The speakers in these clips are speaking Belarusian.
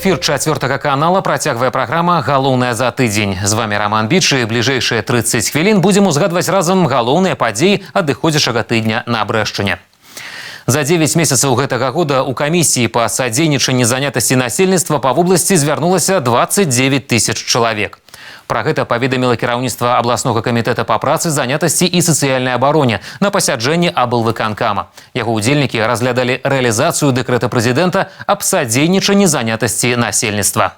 Эфир 4 канала працягвае праграма «Галоўнае за тыдзень». З вами Роман Біч і бліжэйшыя 30 хвілін будзем узгадваць разам галоўныя падзеі адыходзячага тыдня на Брэшчыне. За 9 месяцаў гэтага года у камісіі па садзейнічанні занятасці насельніцтва па вобласці звярнулася 29 тысяч чалавек. Пра гэта паведаміла кіраўніцтва абласнога камітэта па працы, занятасці і сацыяльнай абароне на пасяджэнні аблвыканкама. Яго ўдзельнікі разглядалі рэалізацыю дэкрэта прэзідэнта аб садзейнічанні занятасці насельніцтва.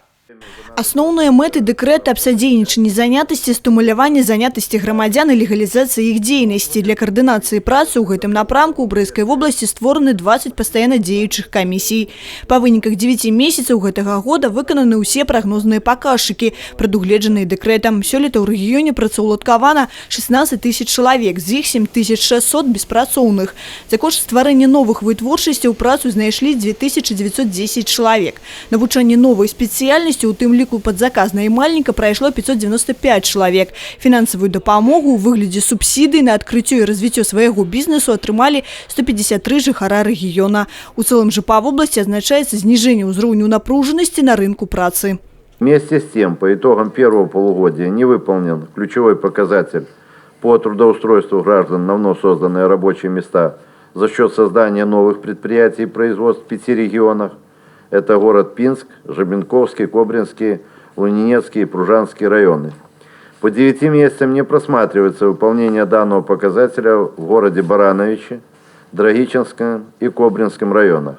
Асноўныя мэты дэкрэта аб садзейнічанні занятасці, стымуляванне занятасці грамадзян і легалізацыі іх дзейнасці. Для каардынацыі працы ў гэтым напрамку ў Брэскай вобласці створаны 20 пастаянна дзеючых камісій. Па выніках 9 месяцаў гэтага года выкананы ўсе прагнозныя паказчыкі, прадугледжаныя дэкрэтам. Сёлета ў рэгіёне працаўладкавана 16 тысяч чалавек, з іх 7600 беспрацоўных. За кошт стварэння новых вытворчасцяў працу знайшлі 2910 чалавек. Навучанне новай спецыяльнасці, у тым ліку под заказ наймальніка, прайшло 595 чалавек. Фінансавую дапамогу ў выглядзе субсідый на адкрыццё і развіццё свайго бізнесу атрымалі 153 жыхара рэгіёна. У цэлым жа па вобласці азначаецца зніжэнне ўзроўню напружанасці на рынку працы. Вместе с тем, по итогам первого полугодия не выполнен ключевой показатель по трудоустройству граждан на вновь созданные рабочие места за счет создания новых предприятий и производств в 5 регионах. Это город Пинск, Жабинковский, Кобринский, Лунинецкий и Пружанский районы. По 9 месяцам не просматривается выполнение данного показателя в городе Барановичи, Драгичинском и Кобринском районах.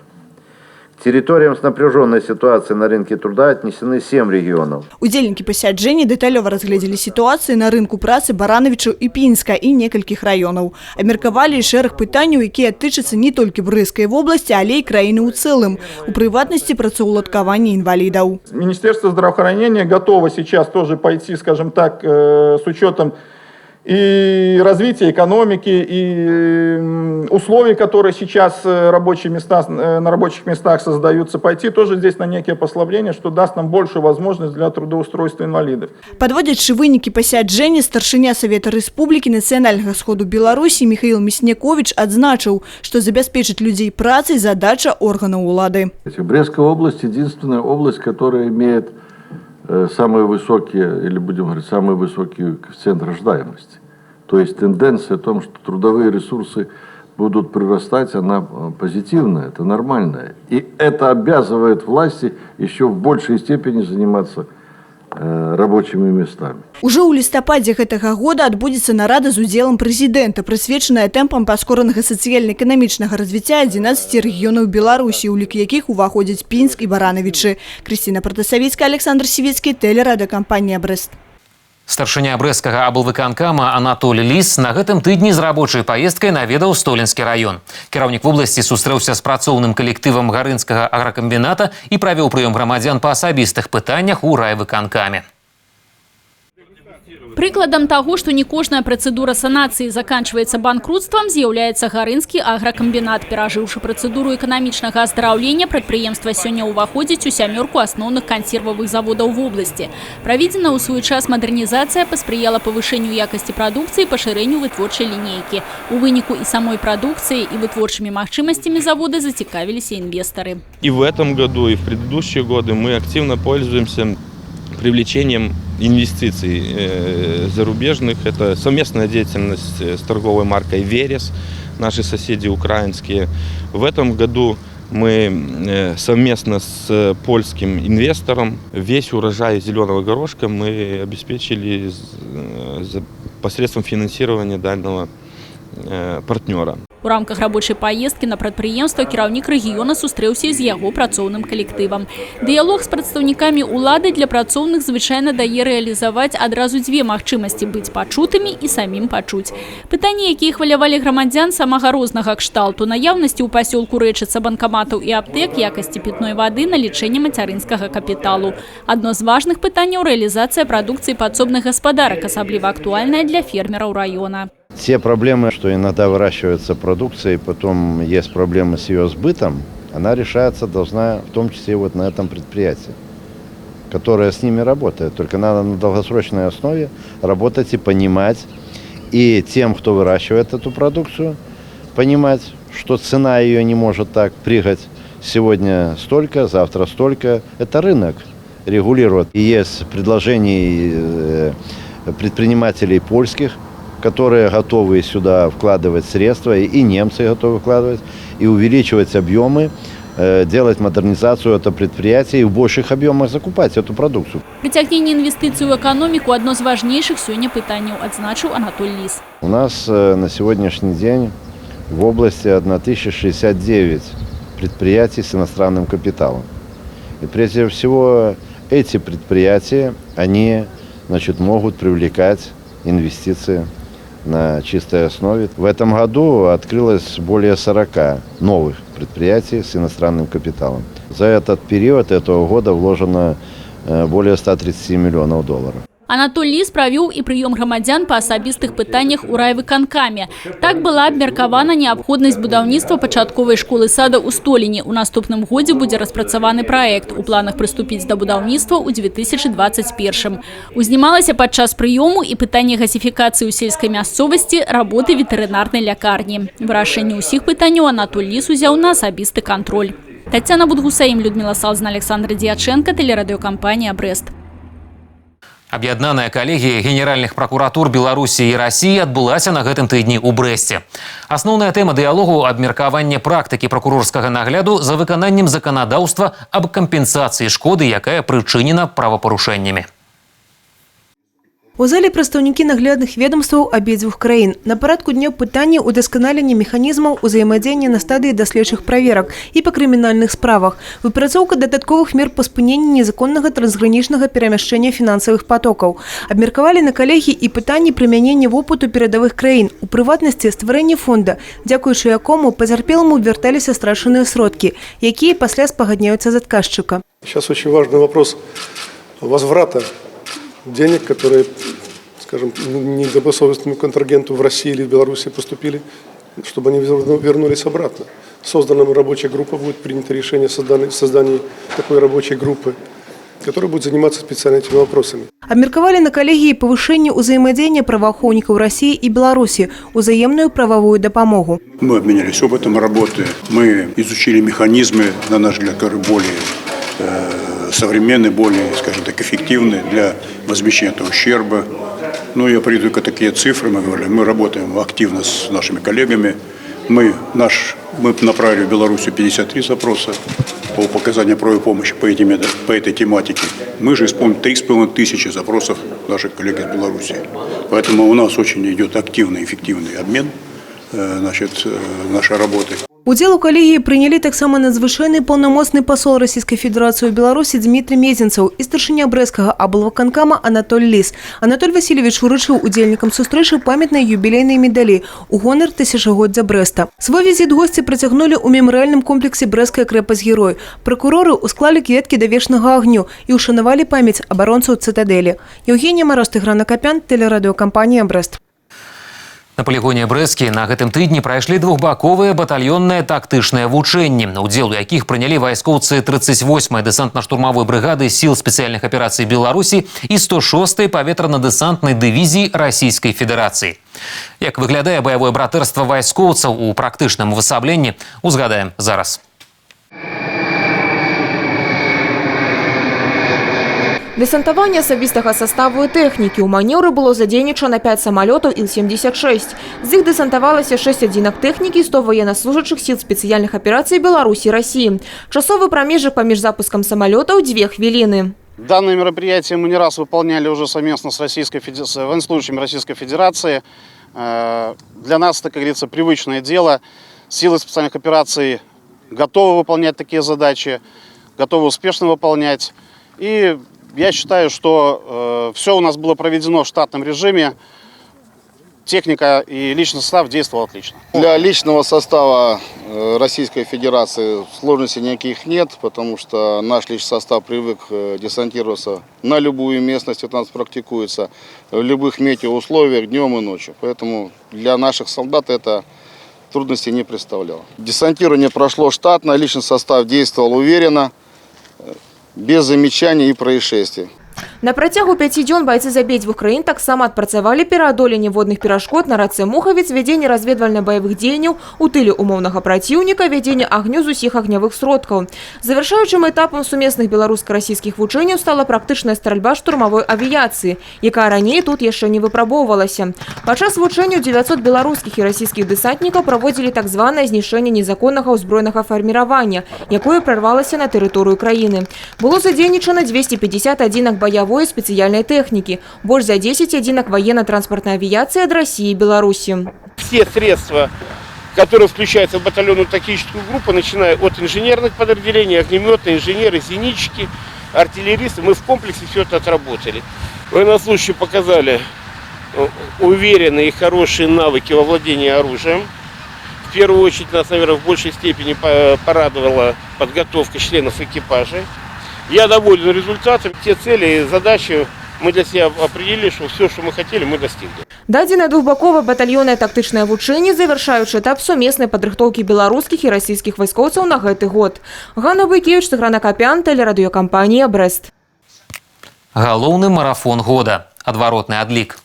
К территориям с напряженной ситуацией на рынке труда отнесены 7 регионов. Удзельнікі пасяджэння дэталёва разгледзелі сітуацыі на рынку працы Барановичу і Пінска і некалькіх раёнаў. Абмеркавалі шэраг пытанняў, якія тычацца не толькі Брэскай вобласці, але і краіны ў цэлым. У прыватнасці працаўладкавання инвалидов. Министерство здравоохранения готово сейчас тоже пойти, скажем так, с учетом и развития экономики, и условий, которые сейчас на рабочих местах создаются, пойти тоже здесь на некие послабления, что даст нам большую возможность для трудоустройства инвалидов. Подводячы вынікі пасяджэння, старшыня Совета Рэспублікі Нацыянальнага сходу Беларусі Михаил Мяснякович адзначыў, что забяспечыць людей працай задача органаў улады. Брестская область — единственная область, которая имеет самые высокие, или будем говорить, самый высокий коэффициент рождаемости. То есть тенденция о том, что трудовые ресурсы будут прирастать, она позитивная, это нормальная. И это обязывает власти еще в большей степени заниматься рабочими местами. Уже ў лістападзе гэтага года адбудзецца нарада з удзелам прэзідэнта, прысвечаная тэмпам паскоранага сацыяльна-эканамічнага развіцця 11 рэгіёнаў Беларусі, у лік якіх уваходзяць Пінск і Барановичы. Крысціна Пратасавіцкая, Александр Сівецкі, тэлерадыёкампанія «Брэст». Старшыня брэсцкага аблвыканкама Анатолий Лис на гэтым тыдні з рабочай паездкай наведаў Столінскі раён. Кіраўнік вобласці сустрэўся з працоўным калектывам гарынскага агракамбіната і правёў прыём грамадзян па асабістых пытаннях у райвыканкаме. Прыкладам таго, што не кожная працэдура санацыі заканчваецца банкрутствам, з'яўляецца гарынскі агракамбінат. Перажыўшы працэдуру эканамічнага аздараўлення, прадпрыемства сёння ўваходзіць у 7 асноўных кансервавых заводаў вобласці. Праведзена ў свой час мадэрнізацыя паспрыяла павышэнню якасці прадукцыі і пашырэнню вытворчай лінейкі. У выніку і самой прадукцыі, і вытворчымі магчымасцямі завода зацікавіліся інвестары. И в этом году, и в предыдущие годы мы активно пользуемся привлечением инвестиций зарубежных. Это совместная деятельность с торговой маркой «Верес», наши соседи украинские. В этом году мы совместно с польским инвестором весь урожай зеленого горошка мы обеспечили посредством финансирования данного партнера. У рамках рабочай паездкі на прадпрыемства кіраўнік рэгіёна сустрэўся з яго працоўным калектывам. Дыялог з прадстаўнікамі ўлады для працоўных звычайна дае рэалізаваць адразу 2 магчымасці: быць пачутымі і самім пачуць. Пытанні, якія хвалявалі грамадзян самага рознага кшталту: наяўнасці ў пасёлку рэчыцца банкаматаў і аптэк, якасці пітной вады, налічэнне мацярынскага капіталу. Адно з важных пытанняў — рэалізацыя прадукцыі падсобных гаспадарак, асабліва актуальная для фермераў раёна. Те проблемы, что иногда выращивается продукция, и потом есть проблемы с ее сбытом, она решаться должна в том числе вот на этом предприятии, которое с ними работает. Только надо на долгосрочной основе работать и понимать, и тем, кто выращивает эту продукцию, понимать, что цена ее не может так прыгать сегодня столько, завтра столько. Это рынок регулирует. И есть предложения предпринимателей польских, которые готовы сюда вкладывать средства, и немцы готовы вкладывать, и увеличивать объемы, делать модернизацию этого предприятия и в больших объемах закупать эту продукцию. Прыцягненне інвестыцый у экономику – одно з важнейшых сёння пытанняў, адзначыў Анатоль Лис. У нас на сегодняшний день в области 1069 предприятий с иностранным капиталом. И прежде всего эти предприятия, они, могут привлекать инвестиции на чистой основе. В этом году открылось более 40 новых предприятий с иностранным капиталом. За этот период этого года вложено более 130 миллионов долларов. Анатоль Лис правёў і прыём грамадзян па асабістых пытаннях у райвыканкаме. Так была абмеркавана неабходнасць будаўніцтва пачатковай школы-сада ў Століне. У наступным годзе будзе распрацаваны праект. У планах прыступіць да будаўніцтва ў 2021. Узнімалася падчас прыёму і пытанне газіфікацыі ў сельскай мясцовасці, работы ветэрынарнай лякарні. Вырашэнне ўсіх пытанняў Анатоль Лис узяў на асабісты кантроль. Тацяна Будгусаім, Людмила Салзна, Александр Дьяченко, телерадиокомпания «Брест». Аб'яднаная калегія генеральных пракуратур Беларусі і Расіі адбылася на гэтым тыдні ў Брэсце. Асноўная тэма дыялогу – абмеркаванне практыкі пракурорскага нагляду за выкананнем заканадаўства аб кампенсацыі шкоды, якая прычынена правапарушэннямі. У залі прадстаўнікі наглядных ведомстваў абедзвюх краін. На парадку дня пытанні ўдасканалення механізмаў узаемадзеяння на стадыі даследчых праверак і па крымінальных справах, выпрацоўка дадатковых мер па спыненні незаконнага трансгранічнага перамяшчэння фінансавых потокаў. Абмеркавалі на калегіі і пытанні прымянення вопыту перадавых краін, у прыватнасці стварэння фонда, дзякуючы якому пацярпеламу вярталіся страчаныя сродкі, якія пасля спагадняюцца з адказчыка. Сейчас очень важный вопрос возврата денег, которые, скажем, недобросовестному контрагенту в России или в Беларуси поступили, чтобы они вернулись обратно. Создана рабочая группа, будет принято решение о создании такой рабочей группы, которая будет заниматься специально этими вопросами. Абмеркавалі на калегіі павышэнне ўзаемадзеяння праваахоўнікаў России и Беларуси, узаемную правовую допомогу. Мы обменялись опытом работы, мы изучили механизмы, на наш взгляд, которые более современные, более, скажем так, эффективные для возмещения этого ущерба. Ну, я приведу такие цифры, мы работаем активно с нашими коллегами. Мы направили в Белоруссию 53 запроса по оказанию правовой помощи по этой тематике. Мы же исполнили 3500 запросов наших коллег из Беларуси. Поэтому у нас очень идет активный, эффективный обмен нашей работы. Удзел у калегіі прынялі таксама надзвычайны паўнамоцны пасол Российской Федерации ў Беларусі Дмитрий Мезенцаў і старшыня брэсцкага аблвыканкама Анатоль Лис. Анатоль Васильевич уручыў удзельнікам сустрэчы памятныя юбілейныя медалі у гонар тысячагоддзя Брэста. Свой візіт госці працягнулі ў мемарыяльным комплексе «Брэсцкая крэпасць-герой». Пракуроры ўсклалі кветкі да вечнага агню і ушанавалі памяць абаронцаў цытадэлі. Евгения Мороз, Тыгран Акапян, телерадиокомпания «Брест». На полігоне Брэскі на гэтым тыдні прайшлі двухбаковыя батальённыя тактычныя вучэнні, удзел у якіх прынялі вайскоўцы 38-й дэсантна-штурмавой брыгады сіл спецыяльных аперацый Беларусі і 106-й паветрана-дэсантнай дывізіі Расійскай Федэрацыі. Як выглядае баявое братэрства вайскоўцаў у практычным увасабленні, узгадаем зараз. Десантаванне асабістага составу і тэхнікі. У манеўры было задзейнічана 5 самалётаў Ил-76. З іх десантавалася 6 адзінак тэхнікі і 100 военнослужащих сил спецыяльных аперацый Беларуси и России. Часовый промежек помеж запуском самолетов 2 хвилины. Данное мероприятие мы не раз выполняли уже совместно с военнослужащими Российской Федерации. Для нас это, как говорится, привычное дело. Силы специальных операций готовы выполнять такие задачи, готовы успешно выполнять. И я считаю, что все у нас было проведено в штатном режиме. Техника и личный состав действовал отлично. Для личного состава Российской Федерации сложностей никаких нет, потому что наш личный состав привык десантироваться на любую местность, это у нас практикуется, в любых метеоусловиях, днем и ночью. Поэтому для наших солдат это трудностей не представляло. Десантирование прошло штатно, личный состав действовал уверенно, без замечаний и происшествий. На працягу 5 дзён бойцы з абедзвюх краін таксама адпрацавалі пераадоленне водных перашкод на рацэ Мухавец, вядзенне разведвальна-баявых дзеянняў у тыле умоўнага праціўніка, вядзенне агню з усіх агнявых сродкаў. Завяршаючым этапам сумесных беларуска-расійскіх вучэнняў стала практычная стральба штурмавой авіяцыі, якая раней тут яшчэ не выпрабоўвалася. Падчас вучэнняў 900 беларускіх і расійскіх дэсантнікаў праводзілі так званае знішчэнне незаконнага ўзброенага фарміравання, якое прарвалася на тэрыторыю краіны. Было задзейнічана 250 адзінак баявой специальной техники, больше за 10 одинок военно-транспортной авиации от России и Беларуси. Все средства, которые включаются в батальонную тактическую группу, начиная от инженерных подразделений, огнеметы, инженеры, зенитчики, артиллеристы, мы в комплексе все это отработали. Военнослужащие показали уверенные и хорошие навыки во владении оружием. В первую очередь нас, наверное, в большей степени порадовала подготовка членов экипажа. Я доволен результатом. Те цели и задачи мы для себя определили, что все, что мы хотели, мы достигли. Дадзенае двухбаковае батальённае тактычнае вучэнне, завяршаючы этап сумеснай падрыхтоўкі беларускіх і расійскіх вайскоўцаў на гэты год. Ганна Буйкевіч, Тыгран Акапян, тэлерадыёкампанія «Брэст». Галоўны марафон года. Адваротны адлік.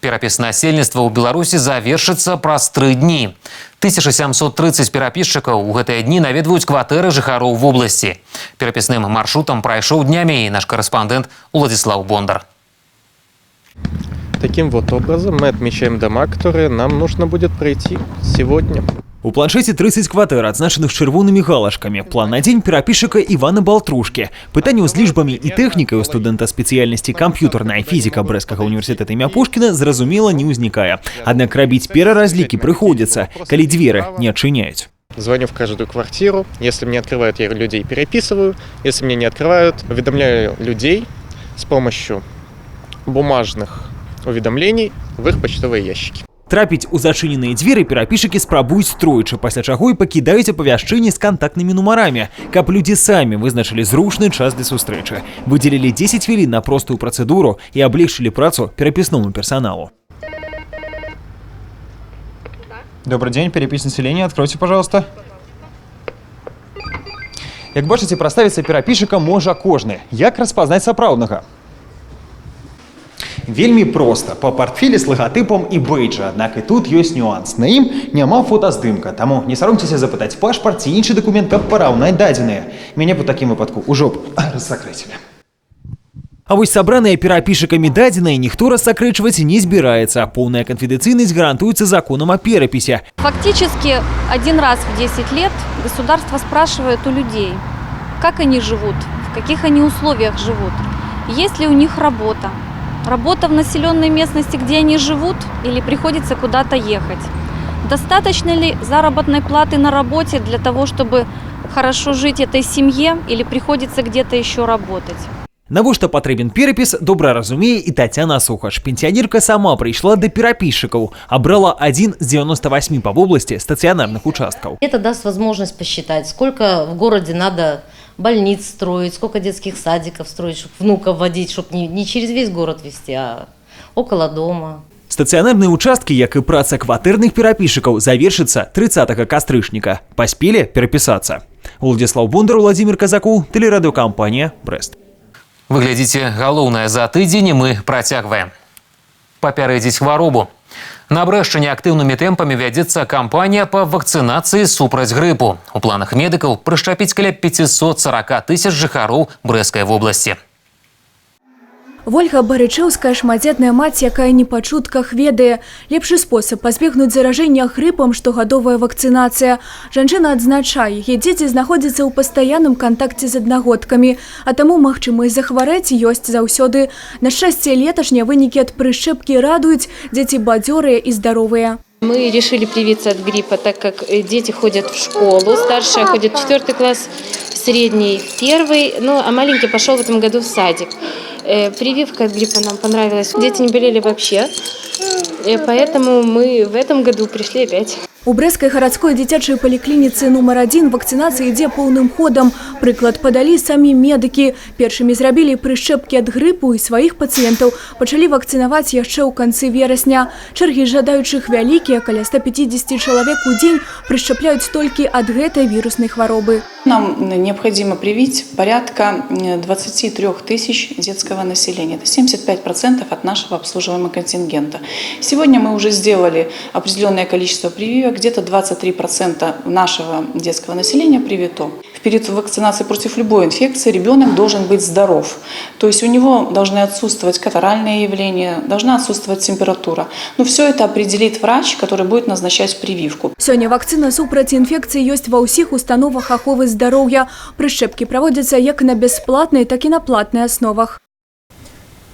Перапіс насельніцтва ў Беларусі завершыцца праз 3 дні. 1730 перапісчыкаў у гэтыя дні наведваюць кватэры жыхароў вобласці. Перапісным маршрутам прайшоў днямі і наш карэспандэнт Уладзіслаў Бондар. Таким вот образом мы отмечаем дома, которые нам нужно будет пройти сегодня. У планшете 30 кватэр, адзначаных чырвонымі галашкамі. План на дзень перапісчыка Івана Балтрушкі. Пытанняў з лічбамі і тэхнікай у студэнта спецыяльнасці камп'ютарная фізіка Брэсцкага універсітэта імя Пушкіна зразумела не ўзнікае. Аднак рабіць пераразлікі прыходзіцца, калі дзверы не адчыняюць. Звоню в каждую квартиру. Если мне открывают, я людей переписываю. Если мне не открывают, уведомляю людей с помощью бумажных уведомлений в их почтовые ящики. Трапіць у зачыненыя дзверы перапісчыкі спрабуюць тройчы, пасля чаго і пакідаюць апавяшчэнні з кантактнымі нумарамі, каб людзі самі вызначылі зручны час для сустрэчы. Выдзелілі 10 хвілін на простую працэдуру і аблегчылі працу перапісному персоналу. Добрый день, перепись населения. Откройте, пожалуйста. Як бачыце, праставіцца перапісчыкам можа кожны. Як распазнаць сапраўднага? Вельмі проста, па партфелі з лагатыпам і бэйджа, аднак і тут ёсць нюанс. На ім няма фотаздымка, таму не саромцеся запытаць пашпарт ці іншы дакумент, каб параўнаць дадзеныя. Мяне па такім выпадку ўжо рассакрэцілі. А вось сабраныя перапісчыкамі дадзеныя ніхто рассакрэчваць не збіраецца. Поўная канфідэнцыйнасць гарантуецца законам о перапісе. Фактически один раз в 10 лет государство спрашивает у людей, как они живут, в каких они условиях живут, есть ли у них работа. Работа в населенной местности, где они живут, или приходится куда-то ехать? Достаточно ли заработной платы на работе для того, чтобы хорошо жить этой семье, или приходится где-то еще работать? Навошта патрэбен перапіс, добра разумее і Тацяна Сухач. Пенсіянерка сама прыйшла да перапісчыкаў, абрала один з 98 по области стационарных участков. Это даст возможность посчитать, сколько в городе надо больниц строить, сколько детских садиков строить, чтобы внуков водить, чтобы не через весь город везти, а около дома. Стационарные участки, як и праца кватэрных перапісчыкаў, завершится 30 кастрычніка. Паспели перапісацца. Уладзіслаў Бондар, Владимир Казакоў, тэлерадыёкампанія «Брэст». Вы глядзіце галоўнае за тыдзень, і мы працягваем. Папярэдзіць хваробу. На Брэшчыне актыўнымі тэмпамі вядзецца кампанія па вакцынацыі супраць грыпу. У планах медыкаў прышчапіць каля 540 тысяч жыхароў Брэсцкай вобласці. Вольга Барычэўская шматдзетная маці, якая не па чутках ведае. Лепшы спосаб пазбегнуць заражэння грыпам штогадовая вакцынацыя. Жанчына адзначае, яе дзеці знаходзяцца ў пастаянным кантакце з аднагодкамі, а таму магчымасць захварэць ёсць заўсёды. На шчасце, леташнія вынікі ад прышчэпкі радуюць, дзеці бадзёрыя і здаровыя. Мы решили привиться от гриппа, так как дети ходят в школу, старшая ходит в 4 класс, средний в 1, ну а маленький пошел в этом году в садик. Прививка от гриппа нам понравилась, дети не болели вообще, поэтому мы в этом году пришли опять. У Брэскай гарадской дзіцячай паліклініцы нумар 1 вакцинация ідзе поўным ходам. Прыклад падалі самі медыкі. Першымі зрабілі прышчэпкі ад грыпу і сваіх пацыентаў пачалі вакцынаваць яшчэ ў канцы верасня. Чэргі жадаючых вялікія, каля 150 чалавек у дзень прышчапляюць толькі ад гэтай віруснай хваробы. Нам необходимо привить порядка 23 тысяч детского населения. Это 75% от нашего обслуживаемого контингента. Сегодня мы уже сделали определенное количество прививок. Где-то 23% нашего детского населения привито. В период вакцинации против любой инфекции ребенок должен быть здоров. То есть у него должны отсутствовать катаральные явления, должна отсутствовать температура. Но все это определит врач, который будет назначать прививку. Сегодня вакцина супраць инфекции есть во всех установах аховы здоровья. Прышчэпкі проводятся як на бесплатной, так и на платной основах.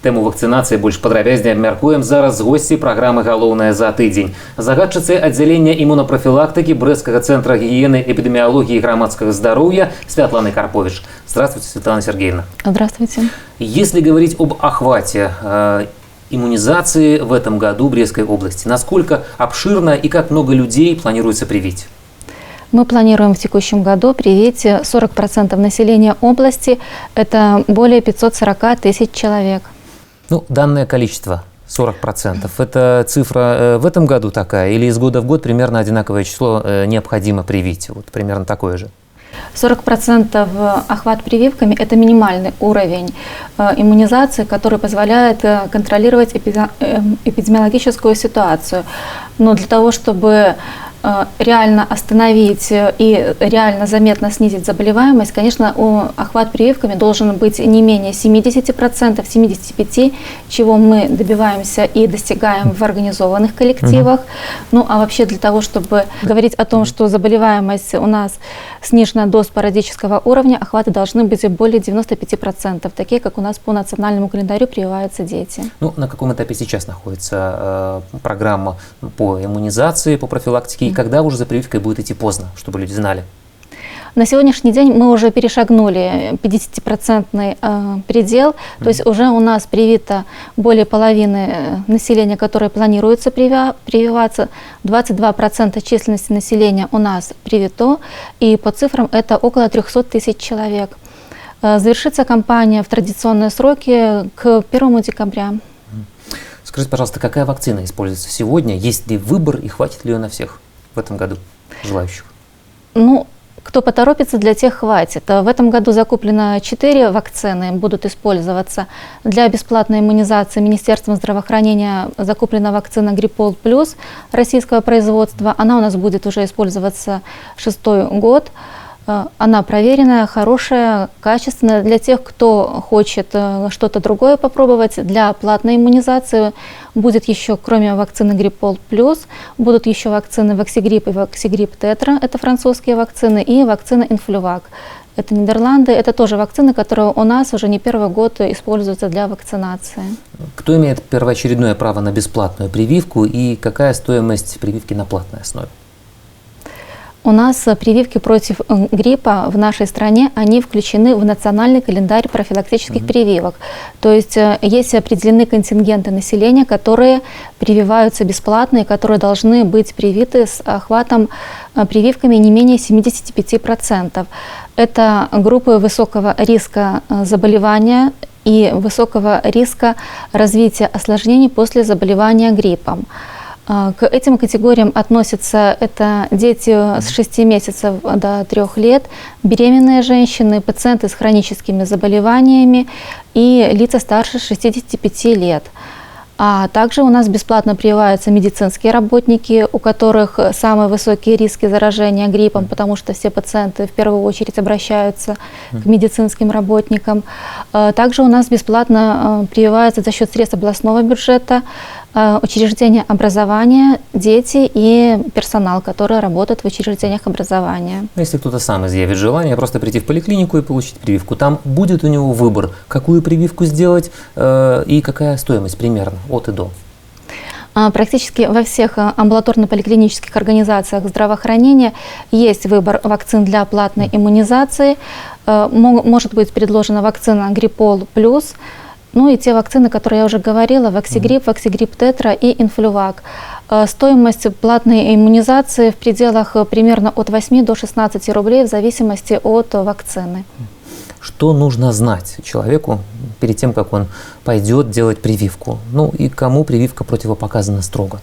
Тэму вакцынацыі больш падрабязней абмяркуем зараз з госці праграмы «Галоўнае за тыдзень». Загадчыцы аддзялення імунапрафілактыкі Брэскага цэнтра гігіены, эпидемиологии и громадского здоровья Святлана Карпович. Здравствуйте, Светлана Сергеевна. Здравствуйте. Если говорить об охвате иммунизации в этом году в Брестской области, насколько обширно и как много людей планируется привить? Мы планируем в текущем году привить 40% населения области. Это более 540 тысяч человек. Ну, данное количество, 40%, это цифра в этом году такая или из года в год примерно одинаковое число необходимо привить? Вот примерно такое же. 40% охват прививками – это минимальный уровень иммунизации, который позволяет контролировать эпидемиологическую ситуацию. Но для того, чтобы реально остановить и реально заметно снизить заболеваемость, конечно, охват прививками должен быть не менее 70%, 75%, чего мы добиваемся и достигаем в организованных коллективах. Ну, а вообще для того, чтобы говорить о том, что заболеваемость у нас снижена до спорадического уровня, охваты должны быть более 95%, такие, как у нас по национальному календарю прививаются дети. Ну, на каком этапе сейчас находится программа по иммунизации, по профилактике? И когда уже за прививкой будет идти поздно, чтобы люди знали? На сегодняшний день мы уже перешагнули 50% предел, то есть уже у нас привито более половины населения, которое планируется прививаться, 22% численности населения у нас привито, и по цифрам это около 300 тысяч человек. Завершится кампания в традиционные сроки к 1 декабря. Скажите, пожалуйста, какая вакцина используется сегодня? Есть ли выбор и хватит ли ее на всех в этом году желающих? Ну, кто поторопится, для тех хватит. В этом году закуплено 4 вакцины, будут использоваться. Для бесплатной иммунизации Министерством здравоохранения закуплена вакцина Гриппол Плюс российского производства. Она у нас будет уже использоваться 6-й год. Она проверенная, хорошая, качественная. Для тех, кто хочет что-то другое попробовать, для платной иммунизации будет еще, кроме вакцины Гриппол Плюс, будут еще вакцины Ваксигрип и Ваксигрип Тетра, это французские вакцины, и вакцина Инфлювак. Это Нидерланды, это тоже вакцины, которые у нас уже не первый год используются для вакцинации. Кто имеет первоочередное право на бесплатную прививку и какая стоимость прививки на платной основе? У нас прививки против гриппа в нашей стране, они включены в национальный календарь профилактических прививок. То есть есть определены контингенты населения, которые прививаются бесплатно и которые должны быть привиты с охватом прививками не менее 75%. Это группы высокого риска заболевания и высокого риска развития осложнений после заболевания гриппом. К этим категориям относятся это дети с 6 месяцев до 3 лет, беременные женщины, пациенты с хроническими заболеваниями и лица старше 65 лет. А также у нас бесплатно прививаются медицинские работники, у которых самые высокие риски заражения гриппом, потому что все пациенты в первую очередь обращаются к медицинским работникам. Также у нас бесплатно прививаются за счет средств областного бюджета учреждения образования, дети и персонал, который работает в учреждениях образования. Если кто-то сам изъявит желание просто прийти в поликлинику и получить прививку, там будет у него выбор, какую прививку сделать и какая стоимость примерно от и до? Практически во всех амбулаторно-поликлинических организациях здравоохранения есть выбор вакцин для платной иммунизации. Может быть предложена вакцина Гриппол Плюс, Ну и те вакцины, которые я уже говорила, Ваксигрип, Ваксигрип Тетра и Инфлювак. Стоимость платной иммунизации в пределах примерно от 8 до 16 рублей в зависимости от вакцины. Что нужно знать человеку перед тем, как он пойдет делать прививку? Ну и кому прививка противопоказана строго?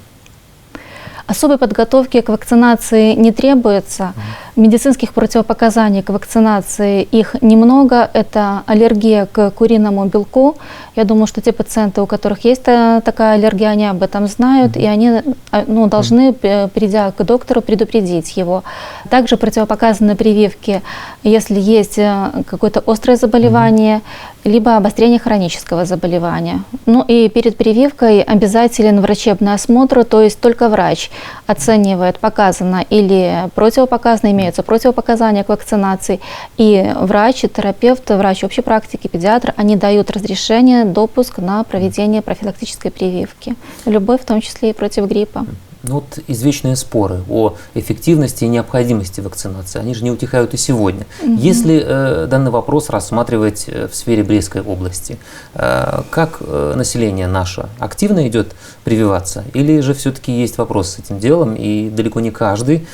Особой подготовки к вакцинации не требуется. Медицинских противопоказаний к вакцинации их немного. Это аллергия к куриному белку. Я думаю, что те пациенты, у которых есть такая аллергия, они об этом знают, и они должны, придя к доктору, предупредить его. Также противопоказаны прививки, если есть какое-то острое заболевание, либо обострение хронического заболевания. Ну и перед прививкой обязателен врачебный осмотр, то есть только врач оценивает, показано или противопоказано, имеются противопоказания к вакцинации, и врач, терапевт, врач общей практики, педиатр, они дают разрешение, допуск на проведение профилактической прививки, любой, в том числе и против гриппа. Ну вот извечные споры о эффективности и необходимости вакцинации, они же не утихают и сегодня. Если данный вопрос рассматривать в сфере Брестской области, как население наше активно идет прививаться, или же все-таки есть вопрос с этим делом, и далеко не каждый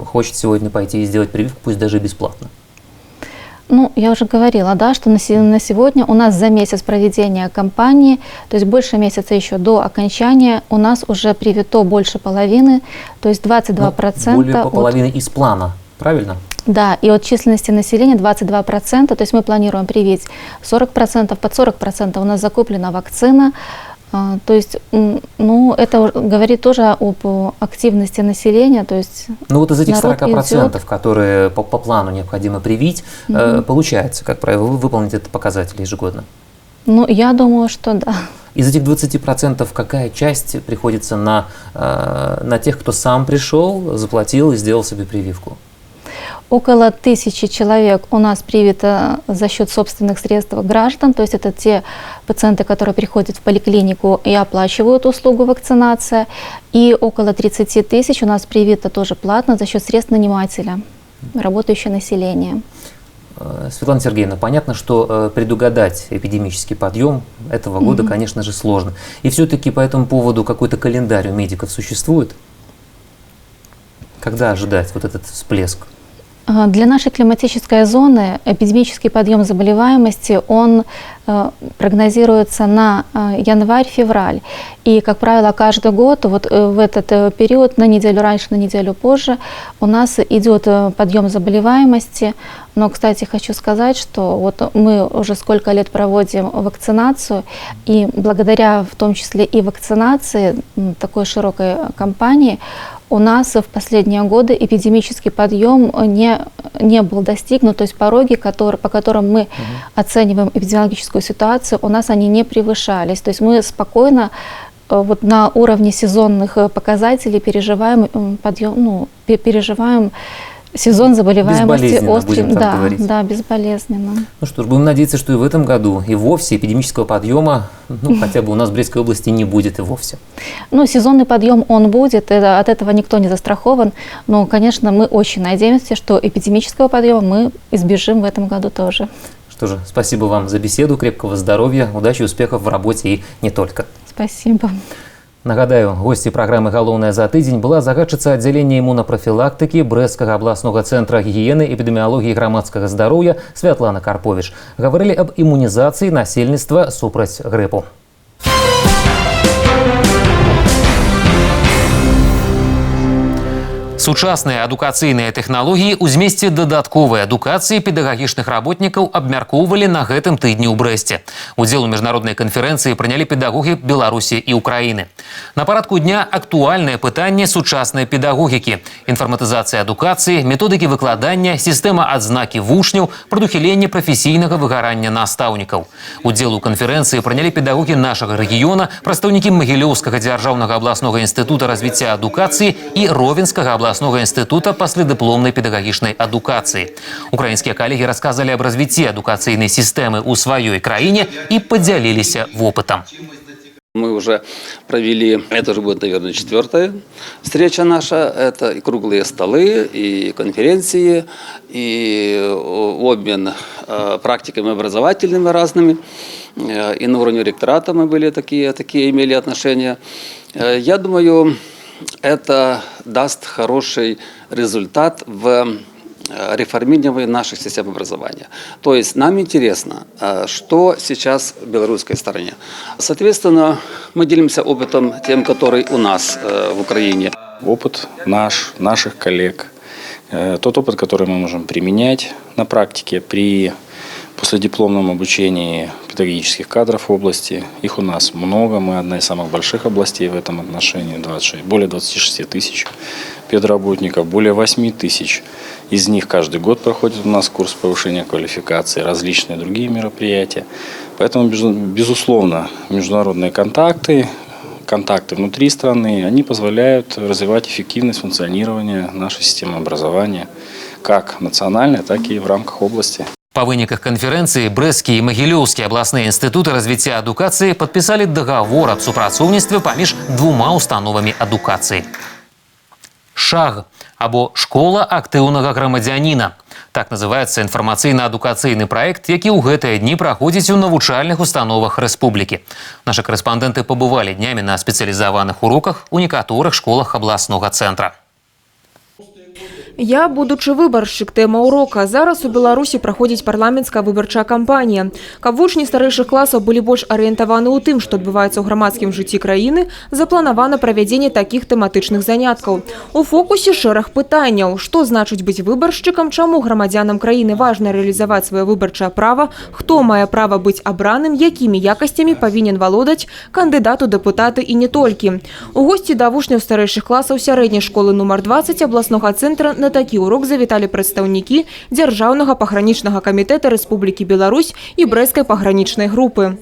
хочет сегодня пойти и сделать прививку, пусть даже и бесплатно? Ну, я уже говорила, да, что на сегодня у нас за месяц проведения кампании, то есть больше месяца еще до окончания, у нас уже привито больше половины, то есть 22%. Более половины из плана, правильно? Да, и от численности населения 22%, то есть мы планируем привить 40%, под 40% у нас закуплена вакцина. То есть, ну, это говорит тоже об активности населения, то есть. Ну вот из этих 40%, которые по плану необходимо привить, получается, как правило, выполнить этот показатель ежегодно? Ну, я думаю, что да. Из этих 20% какая часть приходится на тех, кто сам пришел, заплатил и сделал себе прививку? Около 1000 человек у нас привито за счет собственных средств граждан, то есть это те пациенты, которые приходят в поликлинику и оплачивают услугу вакцинация, и около 30 тысяч у нас привито тоже платно за счет средств нанимателя, работающее население. Светлана Сергеевна, понятно, что предугадать эпидемический подъем этого года, конечно же, сложно. И все-таки по этому поводу какой-то календарь у медиков существует? Когда ожидать вот этот всплеск? Для нашей климатической зоны эпидемический подъем заболеваемости, он прогнозируется на январь-февраль. И, как правило, каждый год вот в этот период, на неделю раньше, на неделю позже, у нас идет подъем заболеваемости. Но, кстати, хочу сказать, что вот мы уже сколько лет проводим вакцинацию, и благодаря в том числе и вакцинации, такой широкой кампании, у нас в последние годы эпидемический подъем не был достигнут, то есть пороги, по которым мы оцениваем эпидемиологическую ситуацию, у нас они не превышались. То есть мы спокойно вот на уровне сезонных показателей переживаем подъем, переживаем сезон заболеваемости острым, да, безболезненно. Ну что ж, будем надеяться, что и в этом году и вовсе эпидемического подъема, хотя бы у нас в Брестской области не будет и вовсе. Ну, сезонный подъем он будет, от этого никто не застрахован, но, конечно, мы очень надеемся, что эпидемического подъема мы избежим в этом году тоже. Что же, спасибо вам за беседу, крепкого здоровья, удачи, успехов в работе и не только. Спасибо. Нагадаю, госці праграмы «Галоўнае за тыдзень» была загадчыца аддзялення імунапрафілактыкі Брэсцкага абласнога цэнтра гігіены, эпідэміялогіі і грамадскага здароўя Святлана Карповіч. Гаварылі аб імунізацыі насельніцтва супраць грыпу. Сучасныя адукацыйныя тэхналогіі ў змесце дадатковай адукацыі педагагічных работнікаў абмяркоўвалі на гэтым тыдні ў Брэсце. Удзел у міжнароднай канферэнцыі прынялі педагогі Беларусі і Украіны. На парадку дня актуальнае пытанне сучаснай педагогікі, інфарматызацыя адукацыі, методыкі выкладання, сістэма адзнакі вучняў, прадухіленне прафесійнага выгарання настаўнікаў. Удзел у канферэнцыі прынялі педагогі нашага рэгіёна, прадстаўнікі Магілёўскага дзяржаўнага абласнога інстытута развіцця адукацыі і Ровенскага абласнога інстытута паслядыпломнай педагагічнай адукацыі. Украінскія калегі расказалі аб развіцці адукацыйнай сістэмы ў сваёй краіне і падзяліліся вопытам. Мы уже провели, это уже будет, наверное, 4-я встреча наша. Это и круглые столы, и конференции, и обмен практиками образовательными разными. И на уровне ректората мы были такие имели отношения. Я думаю, это даст хороший результат в реформировании наших систем образования. То есть нам интересно, что сейчас в белорусской стороне. Соответственно, мы делимся опытом тем, который у нас в Украине. Опыт наших коллег, тот опыт, который мы можем применять на практике при последипломном обучении педагогических кадров в области. Их у нас много, мы одна из самых больших областей в этом отношении, более 26 тысяч педработников, более 8 тысяч. Из них каждый год проходит у нас курс повышения квалификации, различные другие мероприятия. Поэтому, безусловно, международные контакты внутри страны, они позволяют развивать эффективность функционирования нашей системы образования, как национальной, так и в рамках области. По выніках конференции Брэсцкий и Могилёўскі областные институты развития адукации подписали договор об супрацоўніцтве паміж двумя установами адукации. ШАГ або «Школа актыўнага грамадзяніна». Так называется информацыйна-адукацыйны проект, які ў гэтыя дні праходзіць у навучальных установах рэспублікі. Наши корреспонденты побывали днями на специализованных уроках у некаторых школах областного центра. Я, будучы выбаршчык, тэма урока. Зараз у Беларусі праходзіць парламенцкая выбарчая кампанія. Каб вучні старэйшых класаў былі больш арыентаваны ў тым, што адбываецца ў грамадскім жыцці краіны, запланавана правядзенне такіх тэматычных заняткаў. У фокусе шэраг пытанняў. Што значыць быць выбаршчыкам, чаму грамадзянам краіны важна рэалізаваць сваё выбарчае права, хто мае права быць абраным, якімі якасцямі павінен валодаць кандыдат у дэпутаты і не толькі. У госці да вучняў старэйшых класаў сярэдняй школы нумар 20 областнога цэнтра на такі урок завіталі прадстаўнікі Дзяржаўнага пагранічнага камітэта Рэспублікі Беларусь і Брэсцкай пагранічнай групы.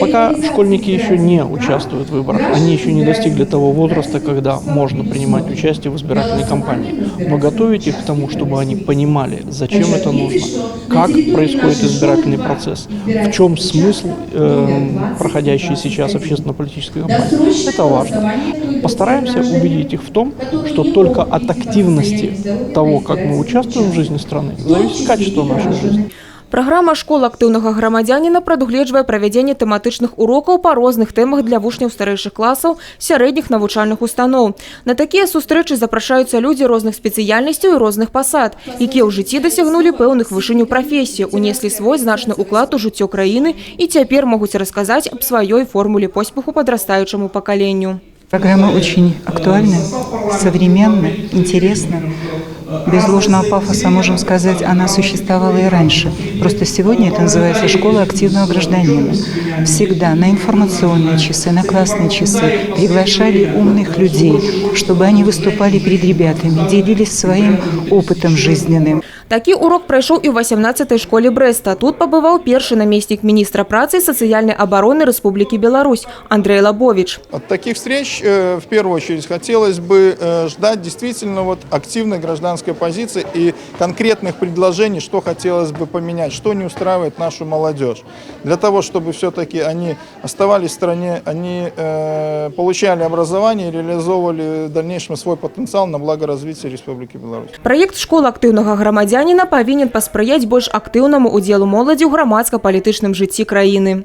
Пока школьники еще не участвуют в выборах, они еще не достигли того возраста, когда можно принимать участие в избирательной кампании. Но готовить их к тому, чтобы они понимали, зачем это нужно, как происходит избирательный процесс, в чем смысл проходящей сейчас общественно-политической кампании, это важно. Постараемся убедить их в том, что только от активности того, как мы участвуем в жизни страны, зависит качество нашей жизни. Праграма «Школа актыўнага грамадзяніна» прадугледжвае правядзенне тэматычных урокаў па розных тэмах для вучняў старэйшых класаў сярэдніх навучальных устаноў. На такія сустрэчы запрашаюцца людзі розных спецыяльнасцяў і розных пасад, якія ў жыцці дасягнулі пэўных вышынь у прафесіі, унеслі свой значны ўклад у жыццё краіны і цяпер могуць расказаць аб сваёй формуле поспеху падрастаючаму пакаленню. Программа очень актуальна, современна, интересна. Без ложного пафоса можем сказать, она существовала и раньше. Просто сегодня это называется «Школа активного гражданина». Всегда на информационные часы, на классные часы приглашали умных людей, чтобы они выступали перед ребятами, делились своим опытом жизненным. Такі урок прайшоў і ў 18-й школе Брэста. Тут пабываў першы намеснік міністра працы і сацыяльнай абароны Рэспублікі Беларусь Андрей Лабович. От таких встреч в первую очередь хотелось бы ждать действительно активной гражданской позиции и конкретных предложений, что хотелось бы поменять, что не устраивает нашу молодежь. Для того, чтобы все-таки они оставались в стране, они получали образование и реализовывали в дальнейшем свой потенциал на благо развития Республики Беларусь. Проект «Школа актыўнага грамадзяніна» павінен паспрыяць больш актыўнаму удзелу моладзі ў грамадска-палітычным жыцці краіны.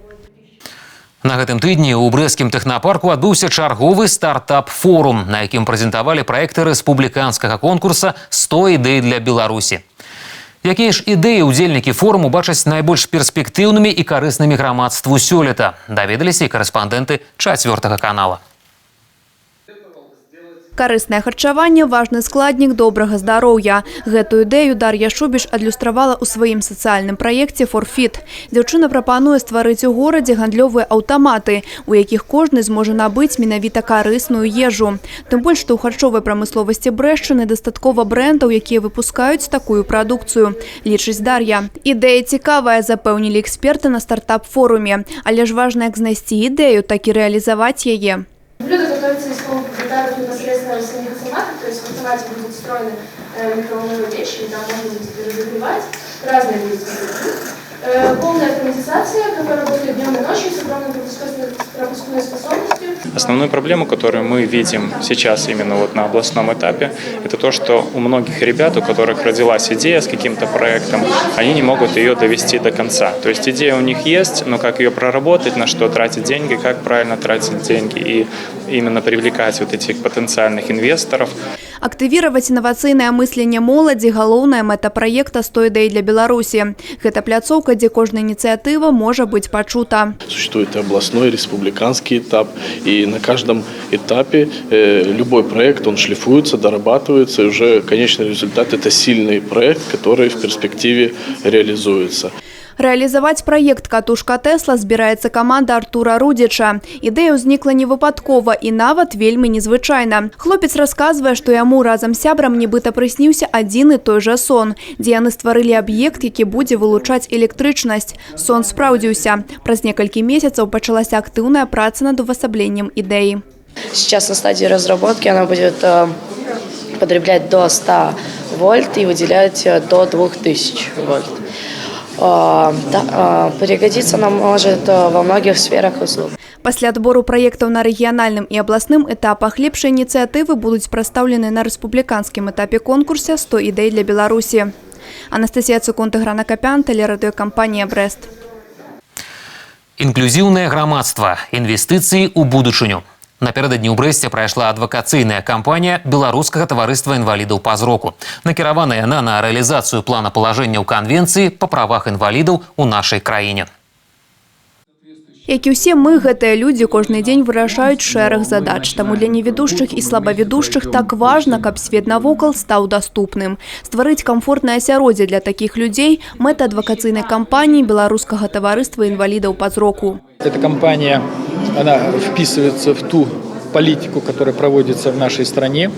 На гэтым тыдні ў брэсцкім тэхнапарку адбыўся чарговы стартап-форум, на якім прэзентавалі праекты рэспубліканскага конкурса «100 ідэй для Беларусі». Якія ж ідэі ўдзельнікі форуму бачаць найбольш перспектыўнымі і карыснымі грамадству сёлета, даведаліся і карэспандэнты 4-га канала. Карыснае харчаванне – важны складнік добрага здароўя. Гэтую ідэю Дар'я Шубіш адлюстравала ў сваім сацыяльным праекце «Форфіт». Дзяўчына прапануе стварыць у горадзе гандлёвыя аўтаматы, у якіх кожны зможа набыць менавіта карысную ежу. Тым больш, што ў харчовай прамысловасці Брэшчыны дастаткова брэндаў, якія выпускаюць такую прадукцыю, лічыць Дар'я. Ідэя цікавая, запэўнілі эксперты на стартап-форуме. Але ж важна як знайсці ідэю, так і рэалізаваць яе. Блюдо готовится из полуфабрикатов непосредственно растительных автоматов, то есть в автомате будут встроены микроволновые печи, и там можно будет разогревать разные виды температур. Полная автоматизация, которая работает днем и ночью с огромной пропускной способностью. Основную проблему, которую мы видим сейчас именно вот на областном этапе, это то, что у многих ребят, у которых родилась идея с каким-то проектом, они не могут ее довести до конца. То есть идея у них есть, но как ее проработать, на что тратить деньги, как правильно тратить деньги и именно привлекать вот этих потенциальных инвесторов. Актывировать инновацыйнае мысленне моладзі галоўная мэта праекта «100 ідэй для Беларусі». Гэта пляцоўка, дзе кожная ініцыятыва можа быць пачута. Существует и областной, и республиканский этап, и на каждом этапе любой проект, он шлифуется, дорабатывается, и уже конечный результат – это сильный проект, который в перспективе реализуется. Реализовать проект «Катушка Тесла» збіраецца каманда Артура Рудзіча. Ідэя ўзнікла не выпадкова і нават вельмі незвычайна. Хлопец расказвае, што яму разам з сябрам нібыта прысніўся адзін і той жа сон, дзе яны стварылі аб'ект, які будзе вылучаць электрычнасць. Сон спраўдзіўся. Праз некалькі месяцаў пачалася актыўная праца над увасабленнем ідэі. Сейчас на стадии разработки она будет потреблять до 100 вольт и выделять до 2000 вольт. Пригодится нам может во многих сферах услуг. Пасля адбору праектаў на рэгіянальным і абласным этапах лепшыя ініцыятывы будуць прадстаўлены на рэспубліканскім этапе конкурса «100 ідэй для Беларусі». Анастасія Цукунт, Грана Капян, тэлерадыёкампанія «Брэст». Інклюзіўнае грамадства, інвестыцыі ў будучыню. Напярэдадні ў Брэсце прайшла адвакацыйная кампанія Беларускага таварыства інвалідаў па зроку. Накіраваная яна на рэалізацыю плана палажэнняў канвенцыі па правах інвалідаў у нашай краіне. Як і ўсе мы, гэтыя людзі кожны дзень вырашаюць шэраг задач. Таму для неведушчых і слабаведушчых так важна, каб свет навокал стаў даступным. Стварыць камфортнае асяроддзе для такіх людзей – мэта адвакацыйнай кампаніі Беларускага таварыства інвалідаў па зроку. Эта кампания, она вписывается в ту политику, которая проводится в нашей стране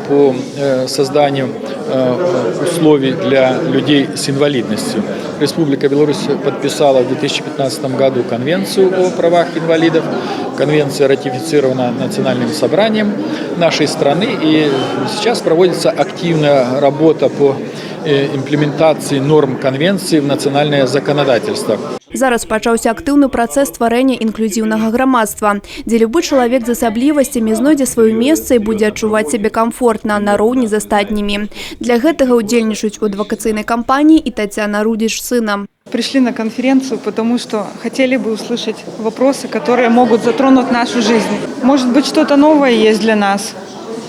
по созданию условий для людей с инвалидностью. Республика Беларусь подписала в 2015 году Конвенцию о правах инвалидов. Конвенция ратифицирована Национальным собранием нашей страны, и сейчас проводится активная работа по имплементации норм Конвенции в национальное законодательство. Зараз пачаўся актыўны працэс стварэння інклюзіўнага грамадства, дзе любы чалавек з асаблівасцямі знойдзе сваё месца і будзе адчуваць сябе камфортна нароўні з астатнімі. Для гэтага ўдзельнічаюць у адвакацыйнай кампаніі і Татьяна Рудзіч з сынам. Пришли на конференцию, потому что хотели бы услышать вопросы, которые могут затронуть нашу жизнь. Может быть, что-то новое есть для нас,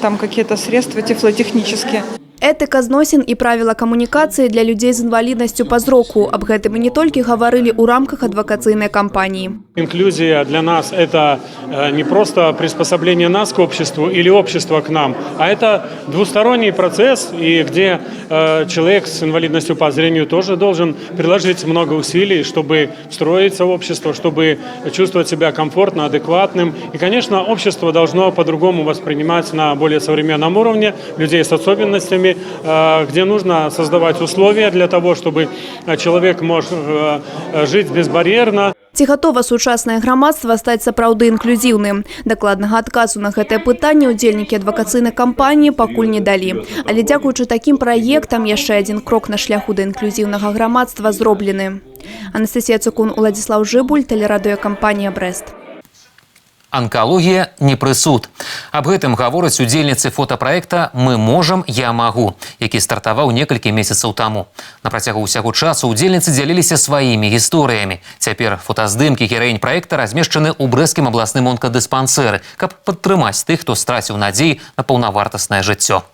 там какие-то средства тифлотехнические. Этыка зносін і правіла камунікацыі для людзей з інваліднасцю па зроку. Аб гэтым не толькі гаварылі ў рамках адвакацыйнай кампаніі. Инклюзия для нас – это не просто приспособление нас к обществу или общество к нам, а это двусторонний процесс, и где человек с инвалидностью по зрению тоже должен приложить много усилий, чтобы встроиться в общество, чтобы чувствовать себя комфортно, адекватным. И, конечно, общество должно по-другому воспринимать на более современном уровне людей с особенностями, где нужно создавать условия для того, чтобы человек мог жить безбарьерно. Ці гатова сучаснае грамадства стаць сапраўды інклюзіўным? Дакладнага адказу на гэтае пытанне ўдзельнікі адвакацыйнай кампаніі пакуль не далі. Але дзякуючы такім праектам яшчэ адзін крок на шляху да інклюзіўнага грамадства зроблены. Анастасія Цукун, Уладзіслаў Жыбуль, тэлерадыёкампанія «Брэст». Анкалогія не прысуд. Аб гэтым гавораць удзельніцы фотапраекта «Мы можам, я магу», які стартаваў некалькі месяцаў таму. На працягу ўсяго часу удзельніцы дзяліліся сваімі гісторыямі. Цяпер фотаздымкі гераінь праекта размешчаны ў брэсцкім абласным онкадыспансэры, каб падтрымаць тых, хто страціў надзеі на паўнавартаснае жыццё.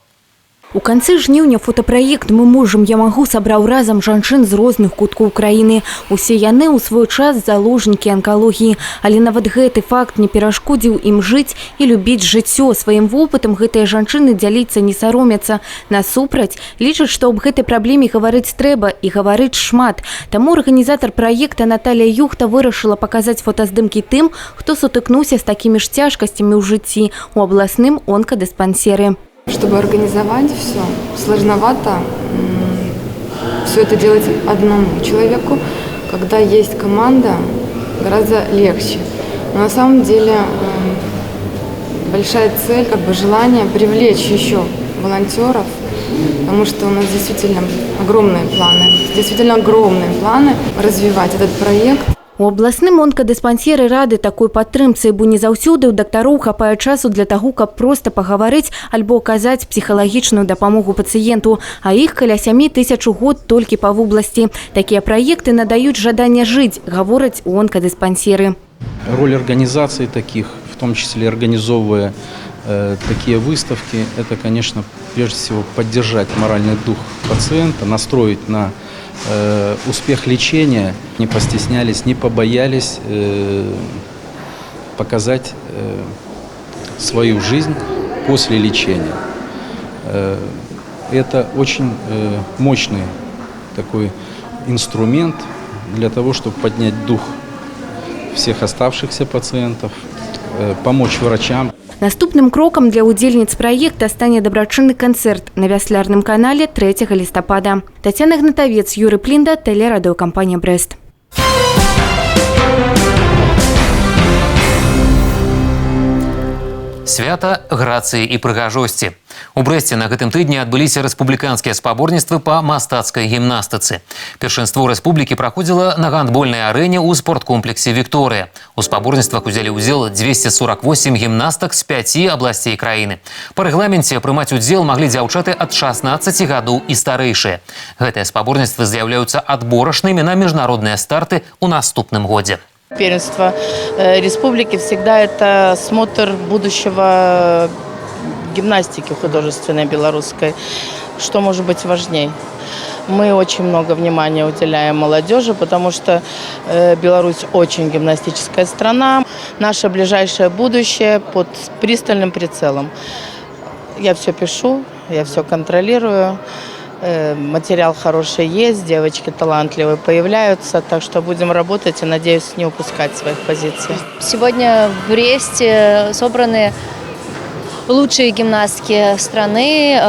У канцы жніўня фотапраект «Мы можам, я магу» сабраў разам жанчын з розных куткоў краіны. Усе яны ў свой час заложнікі анкалогіі, але нават гэты факт не перашкодзіў ім жыць і любіць жыццё. Сваім вопытам гэтыя жанчыны дзяліцца не саромяцца. Насупраць, лічаць, што аб гэтай праблеме гаварыць трэба і гаварыць шмат. Таму арганізатар праекта Наталія Юхта вырашыла паказаць фотаздымкі тым, хто сутыкнуўся з такімі ж цяжкасцямі ў жыцці у абласным онкадыспансеры. Чтобы организовать все, сложновато все это делать одному человеку. Когда есть команда, гораздо легче. Но на самом деле большая цель, желание привлечь еще волонтеров, потому что у нас действительно огромные планы развивать этот проект. У абласным онкадыспансеры рады такой падтрымцы, бо не заўсёды ў дактароў хапае часу для таго, каб проста пагаварыць альбо аказаць псіхалагічную дапамогу пацыенту, а іх каля 7 тысяч у год толькі па вобласці. Такія праекты надаюць жаданне жыць, гавораць у онкадыспансеры. Роль организации таких, в том числе организовывая такие выставки, это, конечно, прежде всего поддержать моральный дух пациента, настроить на успех лечения, не постеснялись, не побоялись показать свою жизнь после лечения. Это очень мощный такой инструмент для того, чтобы поднять дух всех оставшихся пациентов, помочь врачам. Наступным кроком для удзельніц праекта стане дабрачынны канцэрт на вяслярным канале 3 лістапада. Тацяна Гнатавец, Юрий Плинда, телерадиокомпания «Брест». Свята, грацыі і прыгажосці. У Брэсце на гэтым тыдні адбыліся рэспубліканскія спаборніцтвы па мастацкай гімнастыцы. Першынство рэспублікі праходзіла на гандбольнай арэне ў спорткомплексе «Вікторыя». У спаборніцтвах узялі ўдзел 248 гімнастак з 5 абласцей краіны. Па рэгламенце прымаць удзел маглі дзяўчаты ад 16 гадоў і старэйшыя. Гэтыя спаборніцтвы з'яўляюцца адборачнымі на міжнародныя старты ў наступным годзе. Первенство республики всегда это смотр будущего гимнастики художественной белорусской. Что может быть важней? Мы очень много внимания уделяем молодежи, потому что Беларусь очень гимнастическая страна. Наше ближайшее будущее под пристальным прицелом. Я все пишу, я все контролирую. Материал хороший есть, девочки талантливые появляются, так что будем работать и, надеюсь, не упускать своих позиций. Сегодня в Бресте собраны лучшие гимнастки страны.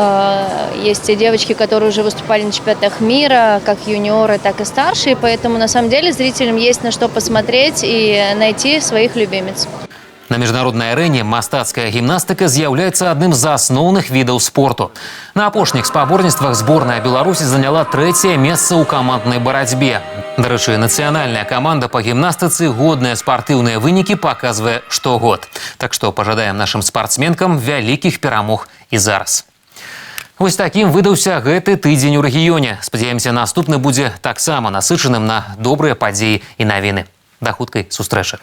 Есть те девочки, которые уже выступали на чемпионатах мира, как юниоры, так и старшие, поэтому на самом деле зрителям есть на что посмотреть и найти своих любимец. На міжнароднай арэне мастацкая гімнастыка з'яўляецца адным з асноўных відаў спорту. На апошніх спаборніцтвах зборная Беларусі заняла 3е месца ў каманднай барацьбе. Дарэчы, нацыянальная каманда па гімнастыцы годныя спартыўныя вынікі паказвае штогод. Так што пажадаем нашым спартсменкам вялікіх перамог і зараз. Вось такім выдаўся гэты тыдзень у рэгіёне. Спадзяемся, наступны будзе таксама насычаным на добрыя падзеі і навіны. Да хуткай сустрэчы.